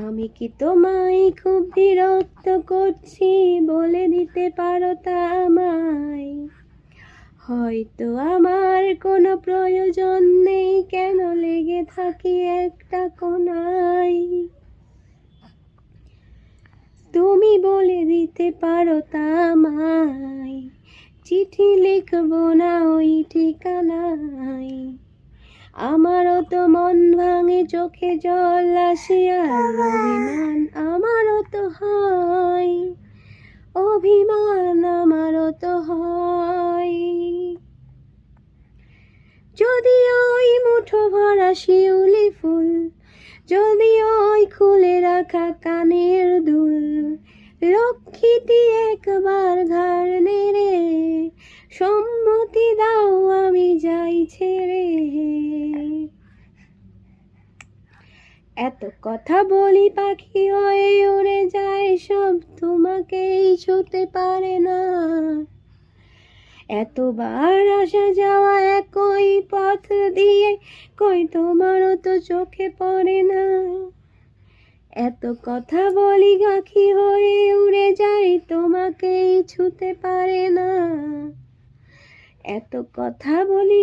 আমি কি তোমায় খুব বিরক্ত করছি, বলে দিতে পারো তা আমায়? হয়তো আমার কোনো প্রয়োজন নেই, কেন লেগে থাকি একটা কোণায়। তুমি বলে দিতে পারো তা আমায়, চিঠি লিখবো না ওই ঠিকানায়। আমারও তো মন ভাঙে, চোখে জল আসে আর অভিমান আমারও তো হয়, অভিমান আমারও তো হয়। যদি ওই মুঠো ভরা শিউলি ফুল, যদি ওই খুলে রাখা কানের দুল, লক্ষ্মীটি একবার ঘাড় নেড়ে সম্মতি দাও আমি যাই ছেড়ে। এত কথা বলি পাখি হয়ে উড়ে যায় সব, তোমাকেই ছুতে পারে না। এতবার আসা যাওয়া একই পথ দিয়ে, কই তোমারও তো চোখে পড়ে না। এত কথা বলি পাখি হয়ে উড়ে যায়, তোমাকেই ছুতে পারে না। এত কথা বলি